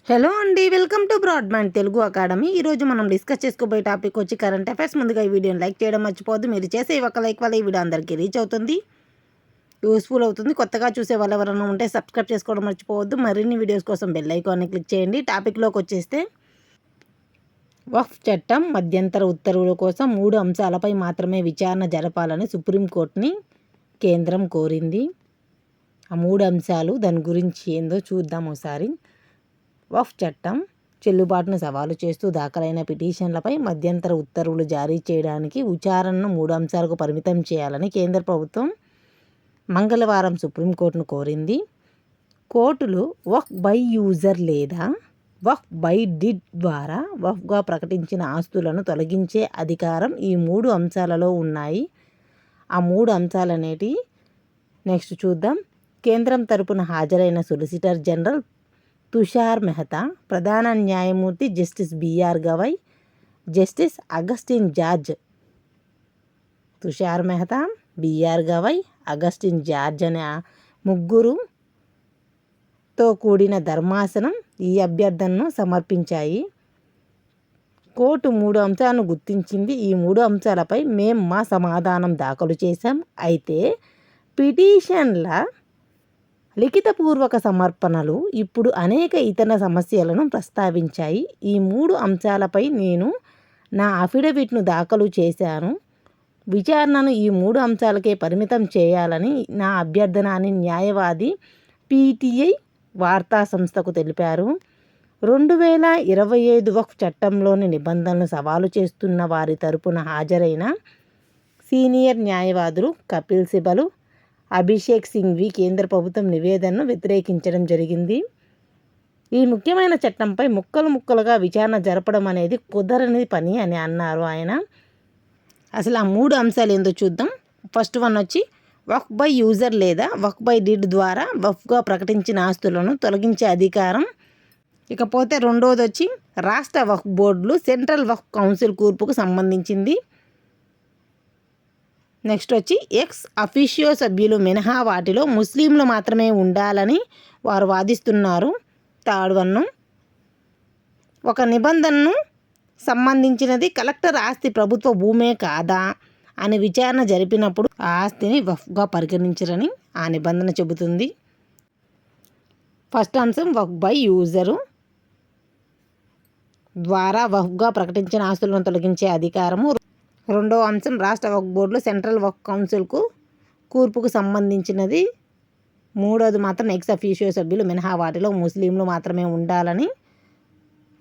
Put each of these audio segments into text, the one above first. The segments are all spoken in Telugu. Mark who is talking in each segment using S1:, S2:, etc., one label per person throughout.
S1: హలో అండి, welcome to broadband Telugu academy. ఈరోజు మనం డిస్కస్ చేసుకోబోయే టాపిక్ వచ్చి కరెంట్ అఫైర్స్. ముందుగా ఈ వీడియోని లైక్ చేయడం మర్చిపోవద్దు. మీరు చేసే ఒక లైక్ వల్ల ఈ వీడియో అందరికీ రీచ్ అవుతుంది, యూస్ఫుల్ అవుతుంది. కొత్తగా చూసే వాళ్ళు ఎవరైనా ఉంటే సబ్స్క్రైబ్ చేసుకోవడం మర్చిపోవద్దు. మరిన్ని వీడియోస్ కోసం బెల్ ఐకాన్ని క్లిక్ చేయండి. టాపిక్లోకి వచ్చేస్తే వక్ఫ్ చట్టం మధ్యంతర ఉత్తర్వుల కోసం 3 అంశాలపై మాత్రమే విచారణ జరపాలని సుప్రీంకోర్టుని కేంద్రం కోరింది. ఆ 3 అంశాలు దాని గురించి ఏందో చూద్దాం ఒకసారి. వక్ఫ్ చట్టం చెల్లుబాటును సవాలు చేస్తూ దాఖలైన పిటిషన్లపై మధ్యంతర ఉత్తర్వులు జారీ చేయడానికి విచారణను 3 అంశాలకు పరిమితం చేయాలని కేంద్ర ప్రభుత్వం మంగళవారం సుప్రీంకోర్టును కోరింది. కోర్టులు వక్ఫ్ బై యూజర్ లేదా వక్ఫ్ బై డిడ్ ద్వారా వక్ఫ్గా ప్రకటించిన ఆస్తులను తొలగించే అధికారం ఈ 3 అంశాలలో ఉన్నాయి. ఆ 3 అంశాలనేటి నెక్స్ట్ చూద్దాం. కేంద్రం తరపున హాజరైన సొలిసిటర్ జనరల్ తుషార్ మెహతా, ప్రధాన న్యాయమూర్తి justice BR Gavai, justice Augustine George, Tushar Mehta, BR Gavai, Augustine George అనే ముగ్గురుతో కూడిన ధర్మాసనం ఈ అభ్యర్థనను సమర్పించాయి. కోర్టు 3 అంశాలను గుర్తించింది. ఈ 3 అంశాలపై మేము మా సమాధానం దాఖలు చేశాం. అయితే పిటిషన్ల లిఖితపూర్వక సమర్పణలు ఇప్పుడు అనేక ఇతర సమస్యలను ప్రస్తావించాయి. ఈ 3 అంశాలపై నేను నా అఫిడవిట్ను దాఖలు చేశాను. విచారణను ఈ 3 అంశాలకే పరిమితం చేయాలని నా అభ్యర్థన అని న్యాయవాది పీటీఐ వార్తా సంస్థకు తెలిపారు. 2025 వక్ఫ్ చట్టంలోని నిబంధనలను సవాలు చేస్తున్న వారి తరపున హాజరైన సీనియర్ న్యాయవాదులు కపిల్ సిబలు, అభిషేక్ సింఘ్వి కేంద్ర ప్రభుత్వం నివేదనను వ్యతిరేకించడం జరిగింది. ఈ ముఖ్యమైన చట్టంపై ముక్కలుగా విచారణ జరపడం అనేది కుదరని పని అని అన్నారు ఆయన. అసలు ఆ 3 అంశాలు ఏందో చూద్దాం. ఫస్ట్ వన్ వచ్చి వక్ఫ్ బై యూజర్ లేదా వక్ఫ్ బై డిడ్ ద్వారా వక్ఫ్గా ప్రకటించిన ఆస్తులను తొలగించే అధికారం. ఇకపోతే రెండోది వచ్చి రాష్ట్ర వక్ఫ్ బోర్డులు సెంట్రల్ వక్ఫ్ కౌన్సిల్ కూర్పుకు సంబంధించింది. నెక్స్ట్ వచ్చి ఎక్స్ అఫీషియో సభ్యులు మినహా వాటిలో ముస్లింలు మాత్రమే ఉండాలని వారు వాదిస్తున్నారు. థర్డ్ వన్, ఒక నిబంధనను సంబంధించినది కలెక్టర్ ఆస్తి ప్రభుత్వ భూమే కాదా అని విచారణ జరిపినప్పుడు ఆ ఆస్తిని వక్ఫ్గా పరిగణించరని ఆ నిబంధన చెబుతుంది. ఫస్ట్ అంశం వక్ఫ్ బై యూజరు ద్వారా వక్ఫ్గా ప్రకటించిన ఆస్తులను తొలగించే అధికారము. రెండో అంశం రాష్ట్ర వక్ఫ్ బోర్డులు సెంట్రల్ వక్ఫ్ కౌన్సిల్కు కూర్పుకు సంబంధించినది. మూడోది మాత్రం ఎక్స్ అఫీషియో సభ్యులు మినహా వాటిలో ముస్లింలు మాత్రమే ఉండాలని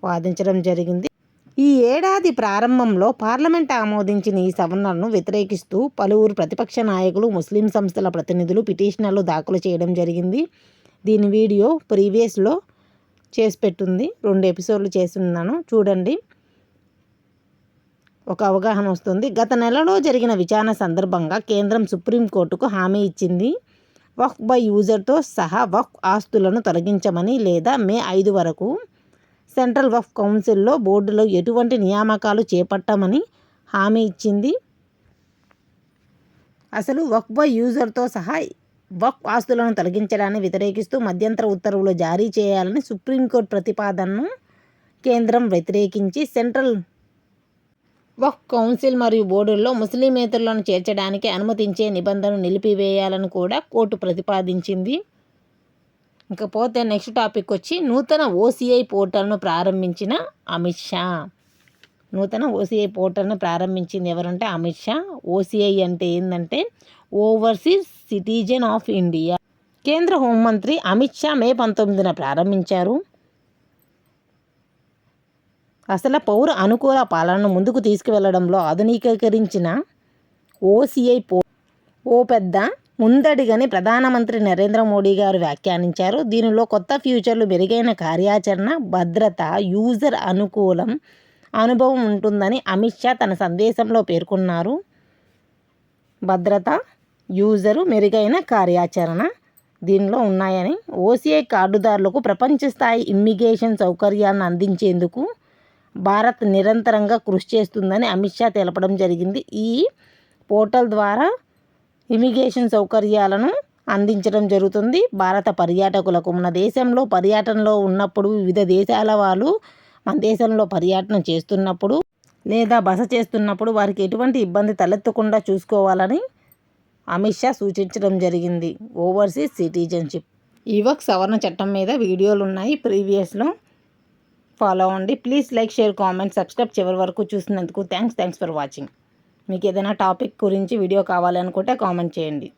S1: వాదించడం జరిగింది. ఈ ఏడాది ప్రారంభంలో పార్లమెంట్ ఆమోదించిన ఈ సవరణలను వ్యతిరేకిస్తూ పలువురు ప్రతిపక్ష నాయకులు, ముస్లిం సంస్థల ప్రతినిధులు పిటిషన్లు దాఖలు చేయడం జరిగింది. దీని వీడియో ప్రీవియస్లో చేసి పెట్టుంది, 2 ఎపిసోడ్లు చేస్తున్నాను, చూడండి, ఒక అవగాహన వస్తుంది. గత నెలలో జరిగిన విచారణ సందర్భంగా కేంద్రం సుప్రీంకోర్టుకు హామీ ఇచ్చింది. వక్ఫ్ బై యూజర్తో సహా వక్ఫ్ ఆస్తులను తొలగించమని లేదా మే 5 వరకు సెంట్రల్ వక్ఫ్ కౌన్సిల్లో బోర్డులో ఎటువంటి నియామకాలు చేపట్టమని హామీ ఇచ్చింది. అసలు వక్ఫ్ బై యూజర్తో సహా వక్ఫ్ ఆస్తులను తొలగించడాన్ని వ్యతిరేకిస్తూ మధ్యంతర ఉత్తర్వులు జారీ చేయాలని సుప్రీంకోర్టు ప్రతిపాదనను కేంద్రం వ్యతిరేకించి సెంట్రల్ వక్ఫ్ కౌన్సిల్ మరియు బోర్డుల్లో ముస్లిమేతరులను చేర్చడానికి అనుమతించే నిబంధనను నిలిపివేయాలని కూడా కోర్టు ప్రతిపాదించింది. ఇకపోతే నెక్స్ట్ టాపిక్ వచ్చి నూతన ఓసీఐ పోర్టల్ను ప్రారంభించిన అమిత్ షా. నూతన ఓసీఐ పోర్టల్ను ప్రారంభించింది ఎవరంటే అమిత్ షా. ఓసీఐ అంటే ఏంటంటే ఓవర్సీస్ సిటిజన్ ఆఫ్ ఇండియా. కేంద్ర హోంమంత్రి అమిత్ షా మే 19న ప్రారంభించారు. అసలు పౌర అనుకూల పాలనను ముందుకు తీసుకువెళ్లడంలో ఆధునికీకరించిన ఓసీఐ ఓ పెద్ద ముందడిగని ప్రధానమంత్రి నరేంద్ర మోడీ గారు వ్యాఖ్యానించారు. దీనిలో కొత్త ఫ్యూచర్లు, మెరుగైన కార్యాచరణ, భద్రత, యూజర్ అనుకూలం అనుభవం ఉంటుందని అమిత్ షా తన సందేశంలో పేర్కొన్నారు. భద్రత, యూజరు, మెరుగైన కార్యాచరణ దీనిలో ఉన్నాయని, ఓసీఐ కార్డుదారులకు ప్రపంచ స్థాయి ఇమ్మిగ్రేషన్ సౌకర్యాలను అందించేందుకు భారత్ నిరంతరంగా కృషి చేస్తుందని అమిత్ షా తెలపడం జరిగింది. ఈ పోర్టల్ ద్వారా ఇమిగ్రేషన్ సౌకర్యాలను అందించడం జరుగుతుంది. భారత పర్యాటకులకు మన దేశంలో పర్యటనలో ఉన్నప్పుడు వివిధ దేశాల వాళ్ళు మన దేశంలో పర్యటన చేస్తున్నప్పుడు లేదా బస చేస్తున్నప్పుడు వారికి ఎటువంటి ఇబ్బంది తలెత్తకుండా చూసుకోవాలని అమిత్ షా సూచించడం జరిగింది. ఓవర్సీస్ సిటిజన్షిప్ యువక్ సవరణ చట్టం మీద వీడియోలు ఉన్నాయి, ప్రీవియస్లో ఫాలో అవ్వండి. Please like, share, comment, subscribe. చివరి వరకు చూసినందుకు థ్యాంక్స్ ఫర్ వాచింగ్. మీకు ఏదైనా టాపిక్ గురించి వీడియో కావాలనుకుంటే కామెంట్ చేయండి.